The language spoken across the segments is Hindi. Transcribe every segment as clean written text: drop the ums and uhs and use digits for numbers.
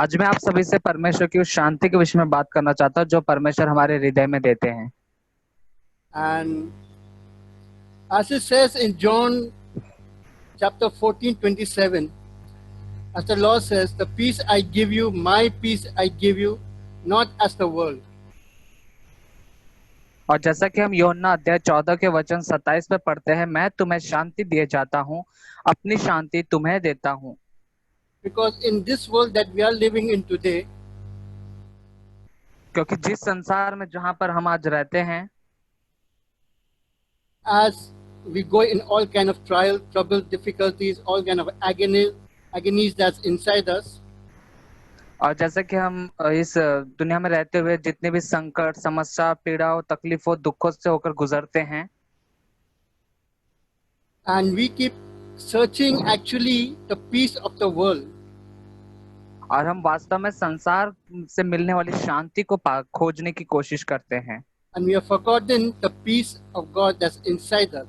आज मैं आप सभी से परमेश्वर की उस शांति के विषय में बात करना चाहता हूँ जो परमेश्वर हमारे हृदय में देते हैं। And as it says in John chapter 14:27, as the Lord says, the peace I give you, my peace I give you, not as the world. और जैसा कि हम यूहन्ना अध्याय 14 के वचन 27 में पढ़ते हैं, मैं तुम्हें शांति दिए जाता हूँ, अपनी शांति तुम्हें देता हूँ। Because in this world that we are living in today, क्योंकि जिस संसार में जहाँ पर हम आज रहते हैं, as we go in all kind of trial, trouble, difficulties, all kind of agonies that's inside us, और जैसे कि हम इस दुनिया में रहते हुए जितने भी संकट, समस्या, पीड़ाओं, तकलीफों, दुखों से होकर गुजरते हैं, and we keep searching actually the peace of the world. और हम वास्तव में संसार से मिलने वाली शांति को खोजने की कोशिश करते हैं, And we have forgotten the peace of God that's inside us.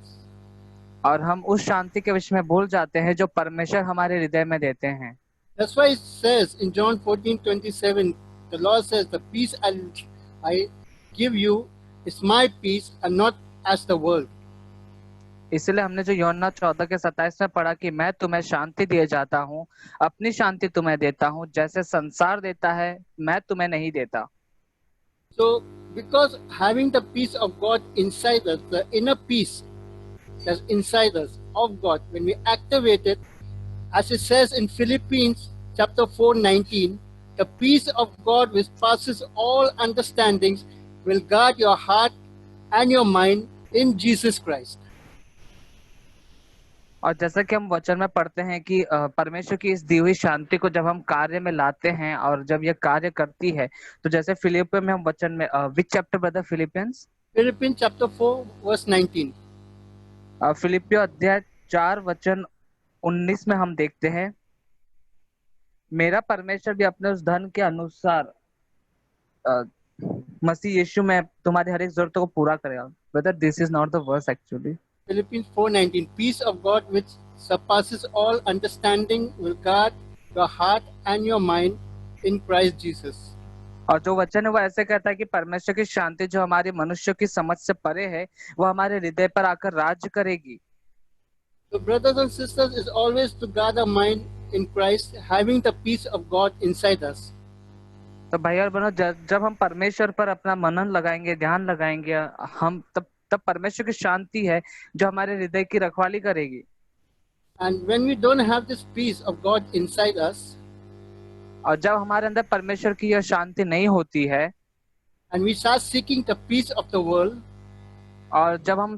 और हम उस शांति के विषय में भूल जाते हैं जो परमेश्वर हमारे हृदय में देते हैं। That's why it says in John 14:27, the Lord says, the peace I give you is my peace and not as the world. इसलिए हमने जो यूहन्ना 14 के 27 में पढ़ा कि मैं तुम्हें शांति दिए जाता हूँ, अपनी शांति तुम्हें देता हूँ, जैसे संसार देता है मैं तुम्हें नहीं देता। So, because having the peace of God inside us, the inner peace that's inside us of God, when we activate it, as it says in Philippians chapter 4:19, the peace of God which passes all understandings will guard your heart and your mind in Jesus Christ. और जैसा कि हम वचन में पढ़ते हैं कि परमेश्वर की इस दी हुई शांति को जब हम कार्य में लाते हैं और जब यह कार्य करती है, तो जैसे फिलिपियो में हम वचन में विच chapter brother? Philippians Philippians chapter 4 verse 19. फिलिपियो अध्याय 4 वचन 19 में हम देखते हैं, मेरा परमेश्वर भी अपने उस धन के अनुसार मसीह यीशु में तुम्हारी हर एक जरूरतों को पूरा करेगा। Brother, this is not the verse actually. Philippians 4:19. Peace of God which surpasses all understanding will guard your heart and your mind in Christ Jesus. और जो वचन है वो ऐसे कहता है कि परमेश्वर की शांति जो हमारे मनुष्य की समझ से परे है, वो हमारे हृदय पर आकर राज्य करेगी। So brothers and sisters is always to guard our mind in Christ, having the peace of God inside us. तो भाई और बहनों, जब हम परमेश्वर पर अपना मनन लगाएंगे, ध्यान लगाएंगे, हम तब तब परमेश्वर की शांति है जो हमारे हृदय की रखवाली करेगी। And when we don't have this peace of God inside us, और जब हमारे अंदर परमेश्वर की यह शांति नहीं होती है, and we start seeking the peace of the world, और जब हम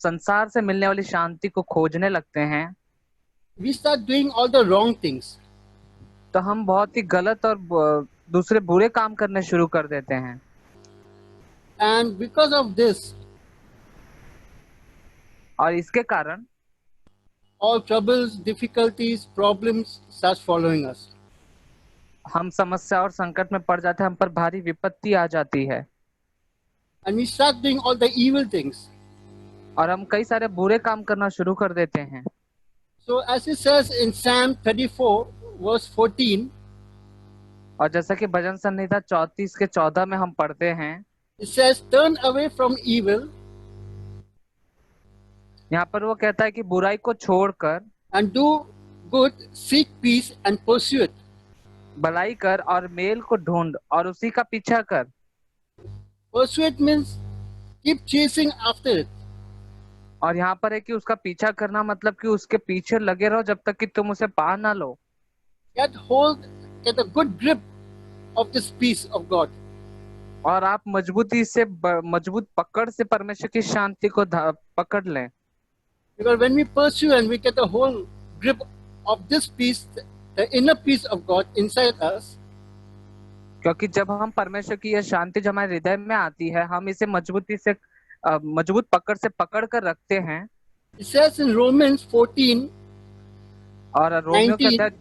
संसार से मिलने वाली शांति को खोजने लगते हैं, we start doing all the wrong things. तो हम बहुत ही गलत और दूसरे बुरे काम करने शुरू कर देते हैं। And because of this, और इसके कारण all troubles, difficulties, problems start following us. हम समस्या और संकट में पड़ जाते हैं, हम पर भारी विपत्ति आ जाती है, And we start doing all the evil things. और हम कई सारे बुरे काम करना शुरू कर देते हैं। So as it says in Psalm 34 verse 14, और जैसा कि भजन संहिता 34 के 14 में हम पढ़ते हैं, it says, turn away from evil यहाँ पर वो कहता है कि बुराई को छोड़कर and do good, seek peace and pursue it. भलाई कर और मेल को ढूंढ और उसी का पीछा कर। Pursue it means keep chasing after it. और यहाँ पर है कि उसका पीछा करना मतलब कि उसके पीछे लगे रहो जब तक कि तुम उसे पा ना लो। Get a good grip of this peace of God. और आप मजबूत पकड़ से परमेश्वर की शांति को पकड़ लें। Because when we pursue and we get a whole grip of this peace, the inner peace of God inside us, क्योंकि जब हम परमेश्वर की यह शांति जो हमारे हृदय में आती है, हम इसे मजबूत पकड़ से पकड़ कर रखते हैं। it says in Romans 14, और 19,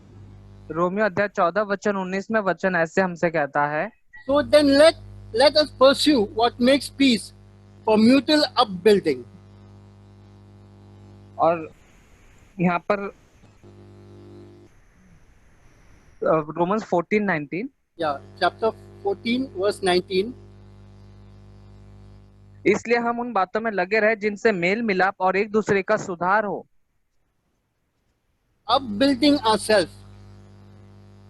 रोमियो अध्याय 14 वचन 19 में वचन ऐसे हमसे कहता है, so then let us pursue what makes peace for mutual upbuilding. और यहाँ पर रोमन्स 14:19। Yeah, chapter 14, verse 19. इसलिए हम उन बातों में लगे रहे जिनसे मेल मिलाप और एक दूसरे का सुधार हो, Upbuilding ourselves,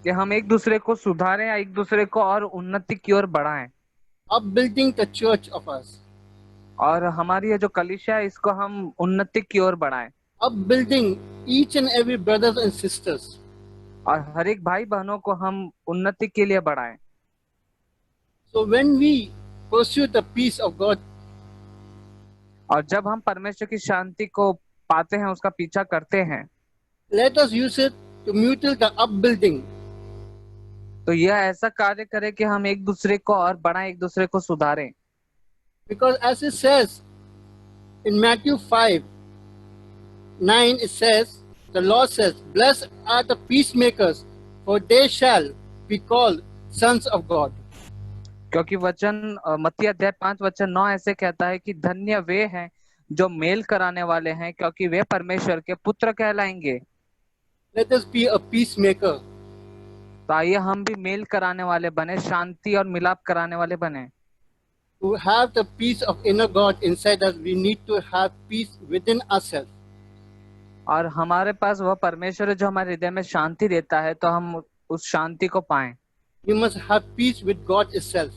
कि हम एक दूसरे को सुधारें या एक दूसरे को और उन्नति की ओर बढ़ाएं, upbuilding the church of us, और हमारी ये जो कलीसिया है इसको हम उन्नति की ओर बढ़ाएं, upbuilding each and every brothers and sisters. और हर एक भाई बहनों को हम उन्नति के लिए बढ़ाएं। So when we pursue the peace of God, और जब हम परमेश्वर की शांति को पाते हैं, उसका पीछा करते हैं, let us use it to mutual the upbuilding. तो यह ऐसा कार्य करे कि हम एक दूसरे को और बढ़ाएं, एक दूसरे को सुधारें। Because as it says in Matthew 5:9, it says, the Lord says, blessed are the peacemakers, for they shall be called sons of God. क्योंकि वचन मत्ती अध्याय 5:9 ऐसे कहता है कि धन्य वे हैं जो मेल कराने वाले हैं, क्योंकि वे परमेश्वर के पुत्र कहलाएंगे। Let us be a peacemaker. तो आइए हम भी मेल कराने वाले बने, शांति और मिलाप कराने वाले बने। To have the peace of inner God inside us, we need to have peace within ourselves. और हमारे पास वह परमेश्वर है जो हमारे हृदय में शांति देता है, तो हम उस शांति को पाएं। We must have peace with God itself.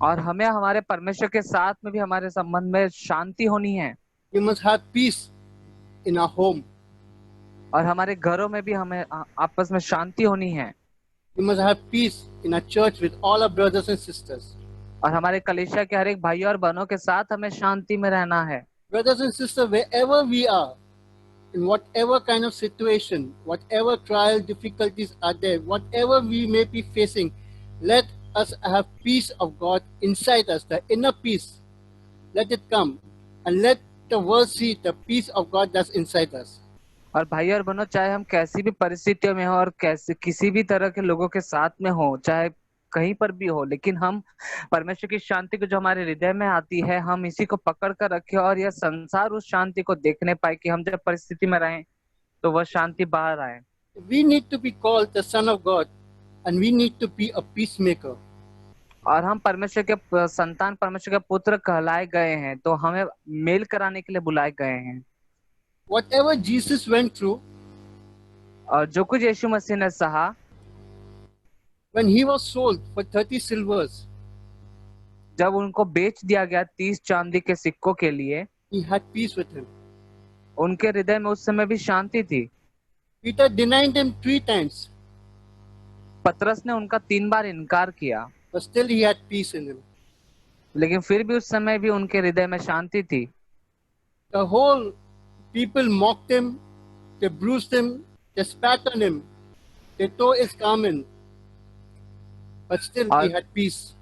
और हमें हमारे परमेश्वर के साथ में भी हमारे संबंध में शांति होनी है, We must have peace in our home. और हमारे घरों में भी हमें आपस में शांति होनी है, We must have peace in our church with all our brothers and sisters. और हमारे कलीसिया के हर एक भाइयों और बहनों के साथ हमें शांति में रहना है। Brothers and sisters, wherever we are, in whatever kind of situation, whatever trial, difficulties are there, whatever we may be facing, let us have peace of God inside us, the inner peace. Let it come, and let the world see the peace of God that's inside us. और भाई और बहनों, चाहे हम कैसी भी परिस्थितियों में हो और कैसे किसी भी तरह के लोगों के साथ में हो, चाहे कहीं पर भी हो, लेकिन हम परमेश्वर की शांति को जो हमारे हृदय में आती है, हम इसी को पकड़ कर रखें और यह संसार उस शांति को देखने पाए कि हम जब परिस्थिति में रहें तो वह शांति बाहर आए। We need to be called the Son of God, and we need to be a peacemaker. और हम परमेश्वर के संतान, परमेश्वर के पुत्र कहलाए गए हैं, तो हमें मेल कराने के लिए बुलाए गए हैं। Whatever Jesus went through, और जो कुछ यीशु मसीह ने सहा, when he was sold for 30 silvers, जब उनको बेच दिया गया 30 चांदी के सिक्कों के लिए, he had peace with him. उनके हृदय में उस समय भी शांति थी। Peter denied him 3 times, पतरस ने उनका 3 बार इनकार किया, but still he had peace in him. लेकिन फिर भी उस समय भी उनके हृदय में शांति थी। The whole people mocked him, they bruised him, they spat on him, they tore his garment, but still he had peace.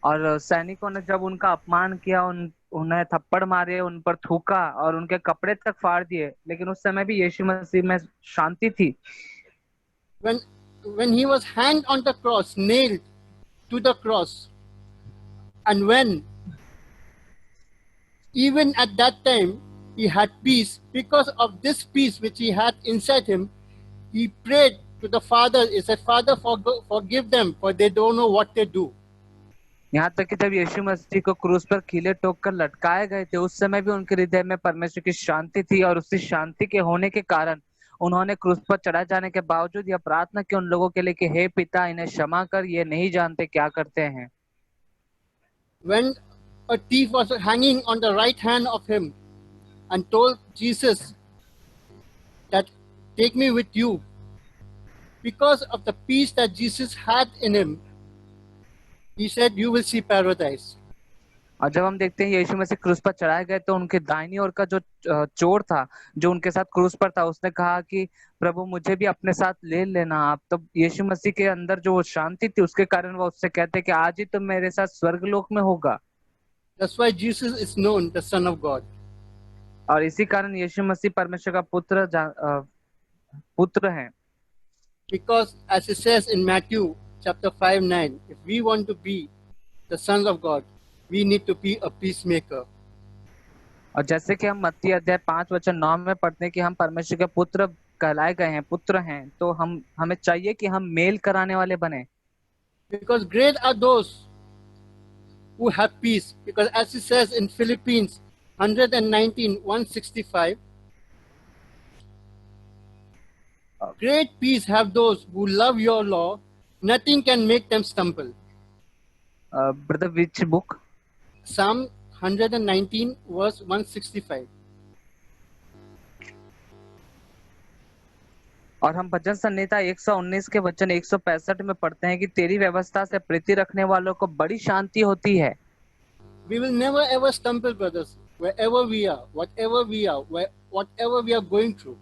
और सैनिकों ने जब उनका अपमान किया, उन्हें थप्पड़ मारे, उन पर थूका और उनके कपड़े तक फाड़ दिए, लेकिन उस समय भी यीशु मसीह में शांति थी। When he was hanged on the cross, nailed to the cross, and when even at that time he had peace, because of this peace which he had inside him, he prayed to the Father. He said, Father, forgive them, for they don't know what they do. यहाँ तक कि जब यीशु मसीह को क्रूस पर कीले ठोक कर लटकाए गए थे, उस समय भी उनके हृदय में परमेश्वर की शांति थी, और उसी शांति के होने के कारण उन्होंने क्रूस पर चढ़ाए जाने के बावजूद यह प्रार्थना की उन लोगों के लिए कि हे पिता, इन्हें क्षमा कर, ये नहीं जानते क्या करते हैं। When a thief was hanging on the right hand of him and told Jesus that, take me with you, because of the peace that Jesus had in him, he said, you will see paradise. और जब हम देखते हैं यीशु मसीह क्रूस पर चढ़ाए गए, तो उनके दाहिनी ओर का जो चोर था, जो उनके साथ क्रूस पर था, उसने कहा कि प्रभु, मुझे भी अपने साथ ले लेना आप। तो यीशु मसीह के अंदर जो शांति थी, उसके कारण वो उससे कहते कि आज ही तुम मेरे साथ स्वर्गलोक में होगा। That's why Jesus is known the Son of God. और इसी कारण यीशु मसीह परमेश्वर का पुत्र है। Because as it says in Matthew chapter 5:9, if we want to be the sons of God, we need to be a peacemaker. और जैसे कि हम मत्ती अध्याय 5:9 में पढ़ते हैं कि हम परमेश्वर के पुत्र कहलाए गए हैं, पुत्र हैं, तो हमें चाहिए कि हम मेल कराने वाले बने। Because great are those who have peace. Because as it says in Philippines 119:165, great peace have those who love your law. Nothing can make them stumble. Brother which book? Psalm 119 verse 165. और हम भजन संहिता 119 के वचन 165 में पढ़ते हैं कि तेरी व्यवस्था से प्रीति रखने वालों को बड़ी शांति होती है। We will never ever stumble, brothers, wherever we are, whatever we are, whatever we are going through.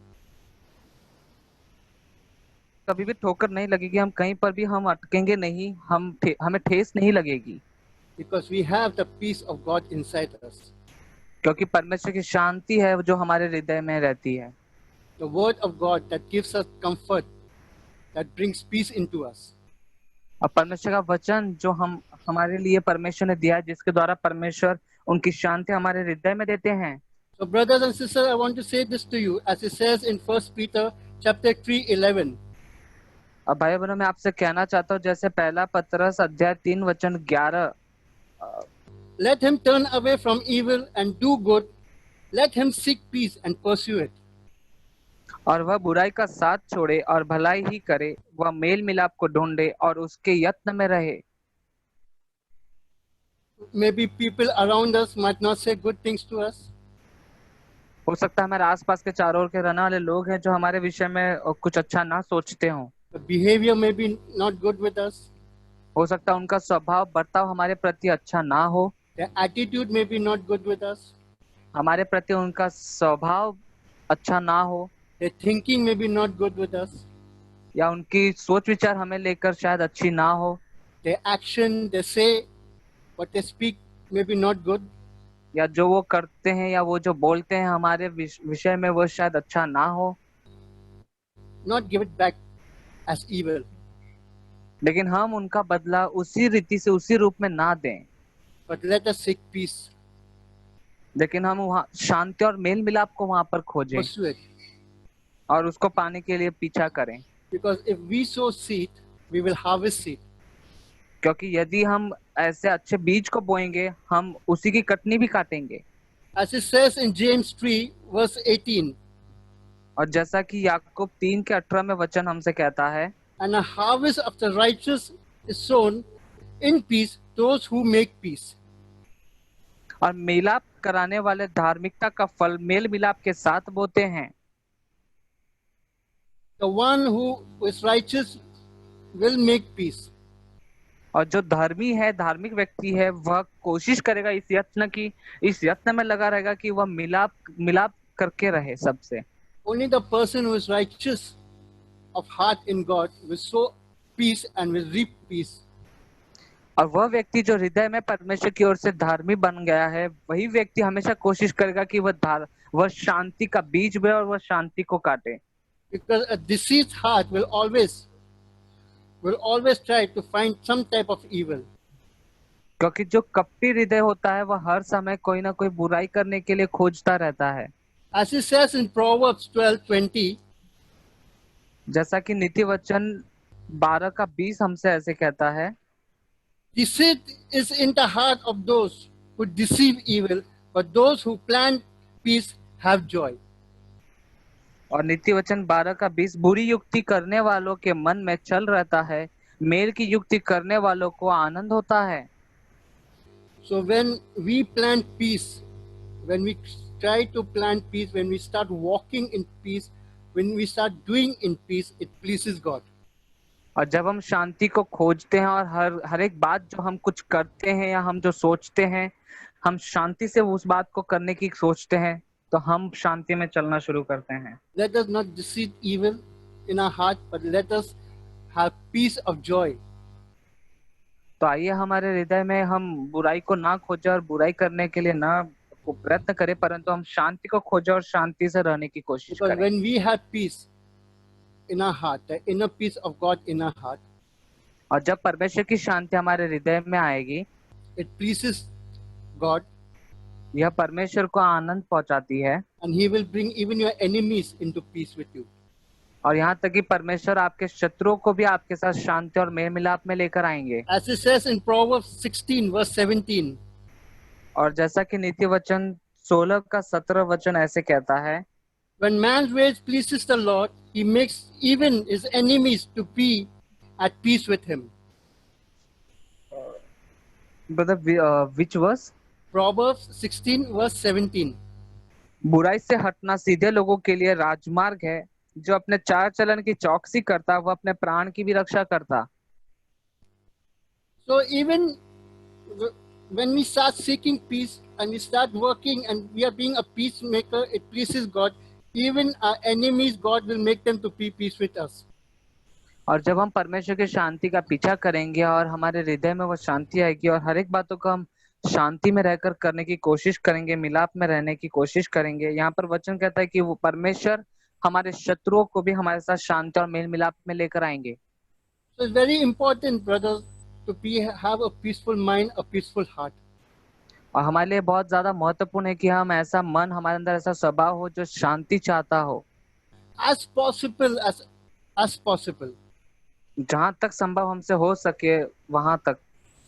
कभी भी ठोकर नहीं लगेगी, हम कहीं पर भी हम अटकेंगे नहीं, हमें ठेस नहीं लगेगी, Because we have the peace of God inside us. क्योंकि परमेश्वर की शांति है जो हमारे हृदय में रहती है। The word of God that gives us comfort, that brings peace into us. और परमेश्वर का वचन जो हमारे लिए परमेश्वर ने दिया, जिसके द्वारा परमेश्वर उनकी शांति हमारे हृदय में देते हैं। So brothers and sisters, I want to say this to you as it says in 1 Peter chapter 3:11. अब भाई बहनों, मैं आपसे कहना चाहता हूँ, जैसे पहला पतरस अध्याय 3 वचन 11, Let him turn away from evil and do good. Let him seek peace and pursue it. और वह बुराई का साथ छोड़े और भलाई ही करे, वह मेल मिलाप को ढूंढे और उसके यत्न में रहे। Maybe people around us might not say good things to us. हो सकता है हमारे आसपास के चारों ओर के रहने वाले लोग हैं जो हमारे विषय में कुछ अच्छा ना सोचते हों। The behavior may be not good with us. हो सकता है उनका स्वभाव बर्ताव हमारे प्रति अच्छा ना हो, Their attitude may be not good with us. हमारे प्रति उनका स्वभाव अच्छा ना हो, Their thinking may be not good with us. या उनकी सोच विचार हमें लेकर शायद अच्छी ना हो, Their action, they say, what they speak may be not good. या जो वो करते हैं या वो जो बोलते हैं हमारे विषय में वो शायद अच्छा ना हो। Not give it back as evil. लेकिन हम उनका बदला उसी रीति से, उसी रूप में ना दें, But let us seek peace. लेकिन हम वहाँ शांति और मेल मिलाप को वहां पर खोजें Pursue it. और उसको पाने के लिए पीछा करें। Because if we sow seed, we will harvest seed. क्योंकि यदि हम ऐसे अच्छे बीज को बोएंगे, हम उसी की कटनी भी काटेंगे। As it says in James 3 verse 18, और जैसा कि याकूब 3 के 18 में वचन हमसे कहता है, and a harvest of the righteous is sown in peace those who make peace. और मिलाप कराने वाले धार्मिकता का फल मेल मिलाप के साथ बोते हैं। The one who is righteous will make peace. और जो धर्मी है, धार्मिक व्यक्ति है, वह कोशिश करेगा इस यत्न में लगा रहेगा कि वह मिलाप करके रहे सबसे। Only the person who is righteous of heart in God will sow peace and will reap peace. और वह व्यक्ति जो हृदय में परमेश्वर की ओर से धार्मी बन गया है, वही व्यक्ति हमेशा कोशिश करेगा कि वह शांति का बीज बो और वह शांति को काटे। Because a deceived heart will always try to find some type of evil. क्योंकि जो कपटी हृदय होता है वह हर समय कोई ना कोई बुराई करने के लिए खोजता रहता है। As it says in Proverbs 12:20, जैसा कि नीति वचन 12 का 20 हमसे ऐसे कहता है, deceit is in the heart of those who deceive evil, but those who plan peace have joy. और नीति वचन 12 का 20, बुरी युक्ति करने वालों के मन में चल रहता है, मेल की युक्ति करने वालों को आनंद होता है। So when we plant peace, when we try to plant peace, when we start walking in peace, when we start doing in peace, it pleases God. और जब हम शांति को खोजते हैं और हर एक बात जो हम कुछ करते हैं या हम जो सोचते हैं, हम शांति से उस बात को करने की सोचते हैं, तो हम शांति में चलना शुरू करते हैं। Let us not deceive evil in our heart, but let us have peace of joy. तो आइए हमारे हृदय में हम बुराई को ना खोजें और बुराई करने के लिए ना प्रयत्न करें, परंतु हम शांति को खोजें और शांति से रहने की कोशिश Because करें। when we have peace in our heart, the inner peace of God in our heart, और जब परमेश्वर की शांति हमारे हृदय में आएगी, it pleases God, यह परमेश्वर को आनंद पहुंचाती है, and He will bring even your enemies into peace with you. और यहाँ तक कि परमेश्वर आपके शत्रुओं को भी आपके साथ शांति और मेल मिलाप में लेकर आएंगे। As it says in Proverbs 16, verse 17, और जैसा कि नीति वचन 16 का 17 वचन ऐसे कहता है, when man's ways pleases the Lord, he makes even his enemies to be at peace with him. Brother which verse? Proverbs 16, verse 17. बुराई से हटना सीधे लोगों के लिए राजमार्ग है, जो अपने चाल चलन की चौकसी करता वह अपने प्राण की भी रक्षा करता। So even when we start seeking peace and we start working and we are being a peacemaker, it pleases God. Even our enemies, God will make them to be peace with us. और जब हम परमेश्वर की शांति का पीछा करेंगे और हमारे हृदय में वो शांति आएगी और हर एक बातों को हम शांति में रहकर करने की कोशिश करेंगे, मिलाप में रहने की कोशिश करेंगे। यहाँ पर वचन कहता है कि वो परमेश्वर हमारे शत्रुओं को भी हमारे साथ शांति और मेल मिलाप में लेकर आएंगे। So it's very important, brothers, to have a peaceful mind, a peaceful heart. और हमारे लिए बहुत ज्यादा महत्वपूर्ण है कि हम ऐसा मन, हमारे अंदर ऐसा स्वभाव हो जो शांति चाहता हो, As possible as possible. जहां तक संभव हमसे हो सके वहां तक।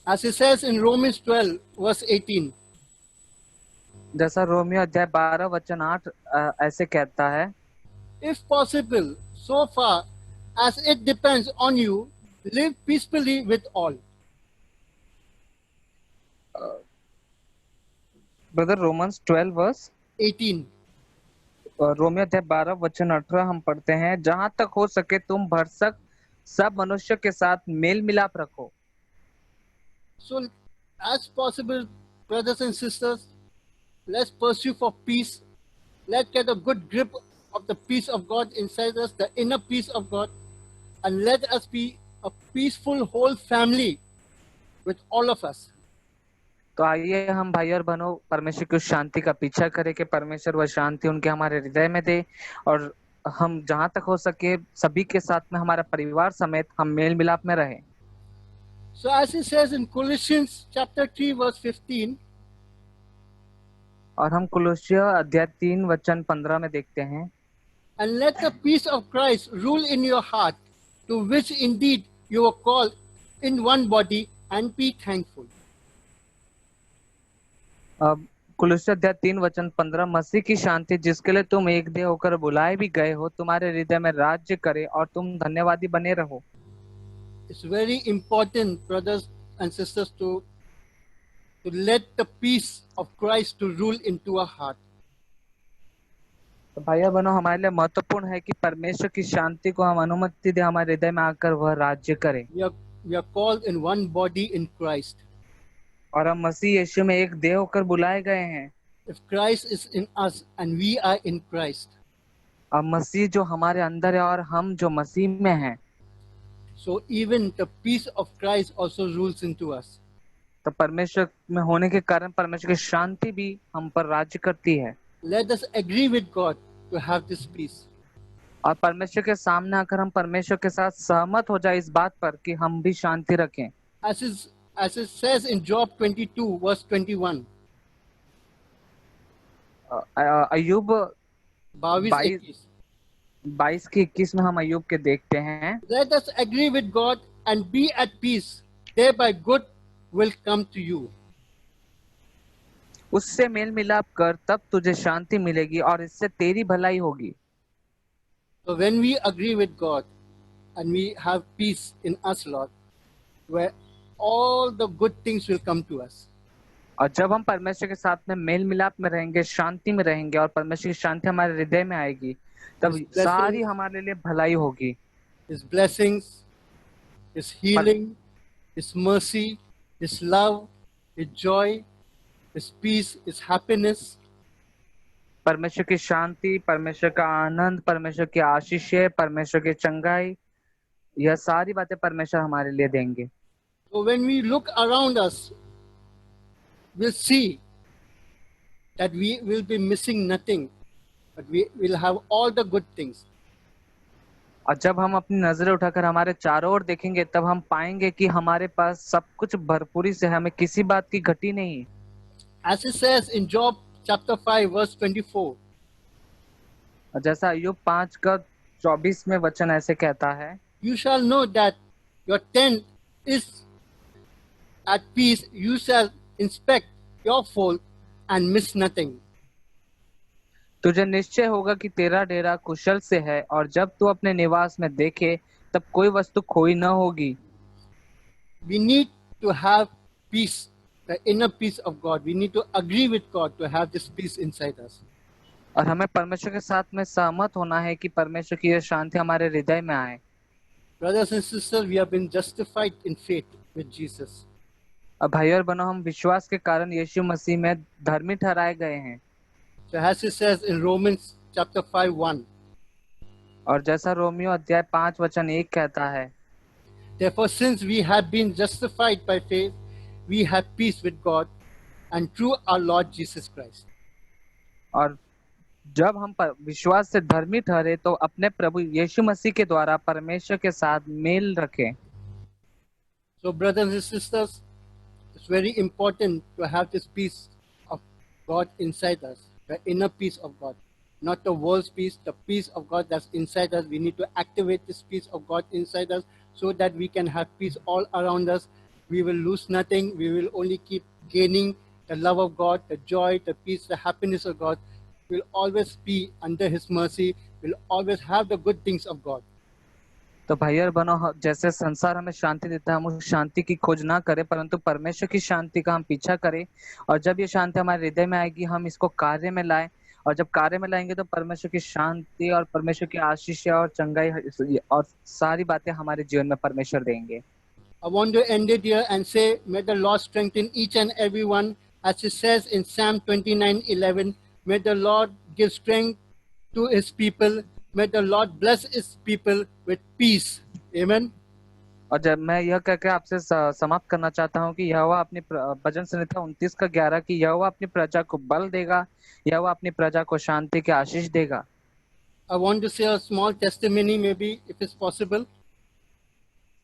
As it says in Romans 12, verse 18. जैसा रोमियो अध्याय 12 वचन 8 ऐसे कहता है, If possible, so far as it depends on you, live peacefully with all. Brother Romans 12 verse 18. रोमियो अध्याय 12 वचन 18 हम पढ़ते हैं, जहां तक हो सके तुम भरसक सब मनुष्य के साथ मेल मिलाप रखो। So, as possible, brothers and sisters, let's pursue for peace. Let's get a good grip of the peace of God inside us, the inner peace of God, and let us be a peaceful whole family with all of us. तो आइए हम भाई और बहनों परमेश्वर की उस शांति का पीछा करें कि परमेश्वर वह शांति उनके हमारे हृदय में दे, और हम जहां तक हो सके सभी के साथ में हमारा परिवार समेत हम मेल मिलाप में रहें। So, as it says in Colossians chapter 3, verse 15, और हम कुलुस्सियों अध्याय 3 वचन 15 में देखते हैं, and let the peace of Christ rule in your heart, to which indeed you were called in one body, and be thankful. अब कुलुस्सियों अध्याय 3 वचन 15, मसीह की शांति जिसके लिए तुम एक देह होकर बुलाए भी गए हो तुम्हारे हृदय में राज्य करे और तुम धन्यवादी बने रहो। It's very important, brothers and sisters, to let the peace of Christ to rule into our heart. तो भाइयों बहनों हमारे लिए महत्वपूर्ण है कि परमेश्वर की शांति को हम अनुमति दे हमारे हृदय में आकर वह राज्य करे। We are called in one body in Christ. और हम मसीह यीशु में एक देह होकर बुलाए गए हैं। If Christ is in us and we are in Christ, अब मसीह जो हमारे अंदर है और हम जो मसीह में हैं, so even the peace of Christ also rules into us. तो परमेश्वर में होने के कारण परमेश्वर की शांति भी हम पर राज्य करती है। Let us agree with God to have this peace. और परमेश्वर के सामने आकर हम परमेश्वर के साथ सहमत हो जाए इस बात पर कि हम भी शांति रखें। As it says in Job 22, verse 21. अय्यूब 22. 22 की 21 में हम अय्यूब के देखते हैं, Let us agree with God and be at peace, thereby good will come to you. उससे मेल मिलाप कर तब तुझे शांति मिलेगी और इससे तेरी भलाई होगी। So when we agree with God and we have peace in us, Lord, where all the good things will come to us. और जब हम परमेश्वर के साथ में मेल मिलाप में रहेंगे, शांति में रहेंगे और परमेश्वर की शांति हमारे हृदय में आएगी, तब सारी हमारे लिए भलाई होगी। His blessings, His healing, His mercy, His love, His joy, His peace, His happiness. परमेश्वर की शांति, परमेश्वर का आनंद, परमेश्वर की आशीषें, परमेश्वर की चंगाई, यह सारी बातें परमेश्वर हमारे लिए देंगे। So when we look around us, we'll see that we will be missing nothing, but we will have all the good things. और जब हम अपनी नजरें उठाकर हमारे चारों ओर देखेंगे तब हम पाएंगे कि हमारे पास सब कुछ भरपूरी से, हमें किसी बात की घटी नहीं। As it says in Job chapter 5, verse 24. जैसा अय्यूब 5 का 24 में वचन ऐसे कहता है, You shall know that your tent is at peace. You shall inspect your fold and miss nothing. तुझे निश्चय होगा कि तेरा डेरा कुशल से है, और जब तू अपने निवास में देखे तब कोई वस्तु खोई न होगी। We need to have peace, the inner peace of God. We need to agree with God to have this peace inside us. और हमें परमेश्वर के साथ में सहमत होना है कि परमेश्वर की यह शांति हमारे हृदय में आए। Brothers and sisters, we have been justified in faith with Jesus. अब भाई और बहनों, हम विश्वास के कारण यीशु मसीह में धर्मी ठहराए गए हैं। So as it says in Romans chapter 5:1, और जैसा रोमियो अध्याय 5 वचन 1 कहता है, therefore since we have been justified by faith, we have peace with God and through our Lord Jesus Christ. और जब हम विश्वास से धर्मी ठहरे तो अपने प्रभु यीशु मसीह के द्वारा परमेश्वर के साथ मेल रखें। So brothers and sisters, it's very important to have this peace of God inside us, the inner peace of God, not the world's peace, the peace of God that's inside us. We need to activate this peace of God inside us so that we can have peace all around us. We will lose nothing. We will only keep gaining the love of God, the joy, the peace, the happiness of God. We'll always be under His mercy. We'll always have the good things of God. तो भाई और बहनों, जैसे संसार हमें शांति देता है, हम उस शांति की खोज ना करें, परंतु परमेश्वर की शांति का हम पीछा करें। और जब ये शांति हमारे हृदय में आएगी, हम इसको कार्य में लाएं, और जब कार्य में लाएंगे तो परमेश्वर की शांति और परमेश्वर की आशीष और चंगाई और सारी बातें हमारे जीवन में परमेश्वर देंगे। I want to end it here and say, may the Lord strengthen each and every one, as it says in Psalm 29:11. May the Lord give strength to His people. May the Lord bless His people with peace. Amen. और जब मैं यह कहकर आपसे समाप्त करना चाहता हूँ कि यहोवा अपनी भजन संहिता 29 का 11 कि यहोवा अपनी प्रजा को बल देगा, यहोवा अपनी प्रजा को शांति की आशीष देगा। I want to say a small testimony, maybe if it's possible.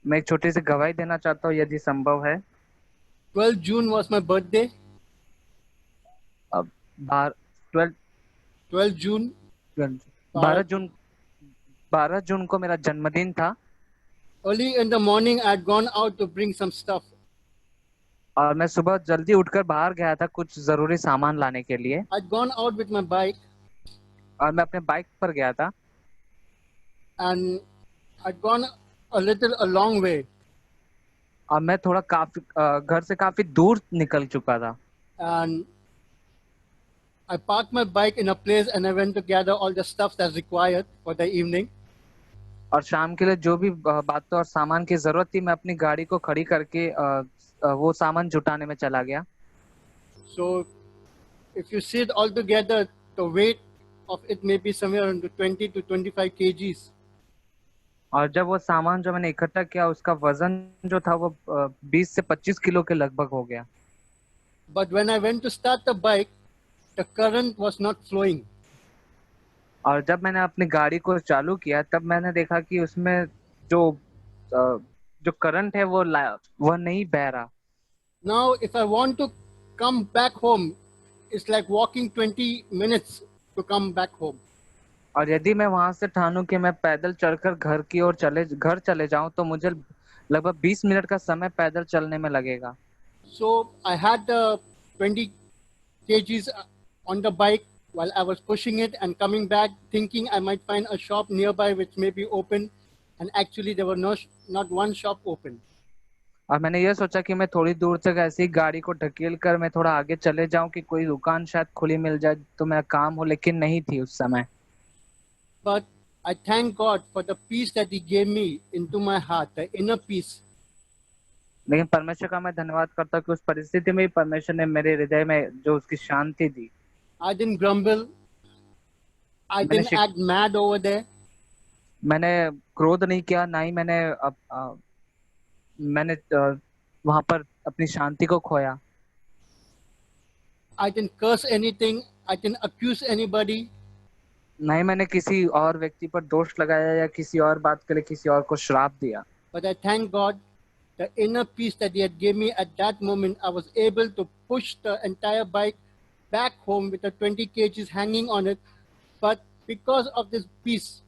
मैं एक छोटी सी गवाही देना चाहता हूँ यदि संभव है। 12 June was my birthday. अब 12 June. 12 जून को मेरा जन्मदिन था। Early in the morning, I had gone out to bring some stuff. और मैं सुबह जल्दी उठकर बाहर गया था कुछ जरूरी सामान लाने के लिए। I'd gone out with my bike. और मैं अपने बाइक पर गया था। And I'd gone a long way. और मैं थोड़ा घर से काफी दूर निकल चुका था। And I parked my bike in a place and I went to gather all the stuff that's required for the evening. और शाम के लिए जो भी बातों और सामान की जरूरत थी, मैं अपनी गाड़ी को खड़ी करके वो सामान जुटाने में चला गया। So if you see it all together, the weight of it may be somewhere around 20 to 25 kgs. और जब वो सामान जो मैंने इकट्ठा किया उसका वजन जो था वो 20 से 25 किलो के लगभग हो गया। But when I went to start the bike, the current was not flowing. और जब मैंने अपनी गाड़ी को चालू किया तब मैंने देखा कि उसमें जो करंट है वो नहीं बह रहा। Now if I want to come back home, it's like walking 20 minutes to come back home. और यदि मैं वहां से ठानूं कि मैं पैदल चलकर घर की ओर घर चले जाऊं तो मुझे लगभग 20 मिनट का समय पैदल चलने में लगेगा। So I had the 20 kgs on the bike while I was pushing it and coming back, thinking I might find a shop nearby which may be open, and actually there were not one shop open. और मैंने ये सोचा कि मैं थोड़ी दूर तक ऐसे ही गाड़ी को ढकेल कर मैं थोड़ा आगे चले जाऊं कि कोई दुकान शायद खुली मिल जाए तो मेरा काम हो, लेकिन नहीं थी उस समय। But I thank God for the peace that He gave me into my heart, the inner peace. लेकिन परमेश्वर का मैं धन्यवाद करता हूँ कि उस परिस्थिति में परमेश्वर ने मेरे हृदय में जो उसकी शांति दी। I didn't grumble. I didn't act mad over there. मैंने क्रोध नहीं किया, ना ही मैंने वहां पर अपनी शांति को खोया। I didn't curse anything. I didn't accuse anybody. नहीं मैंने किसी और व्यक्ति पर दोष लगाया या किसी और बात के लिए किसी और को श्राप दिया। But I thank God, the inner peace that He had gave me at that moment. I was able to push the entire bike back home with the 20 kgs hanging on it. But because of this peace,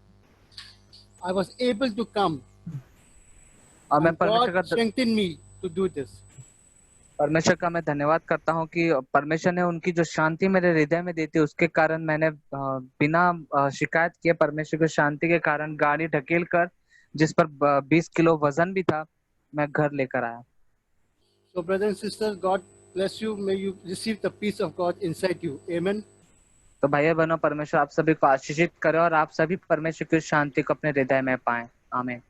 I was able to come. और मैं And God परमेश्वर का strengthened me to do this. परमेश्वर का मैं धन्यवाद करता हूँ कि परमेश्वर ने उनकी जो शांति मेरे हृदय में दी थी उसके कारण मैंने बिना शिकायत किए परमेश्वर की शांति के कारण गाड़ी ढकेल कर जिस पर 20 किलो वजन भी था मैं घर लेकर आया। So, brothers and sisters, God bless you. May you receive the peace of God inside you. Amen. तो भाइयों बहनों परमेश्वर आप सभी को आशीषित करे और आप सभी परमेश्वर की शांति को अपने हृदय में पाएं। आमीन।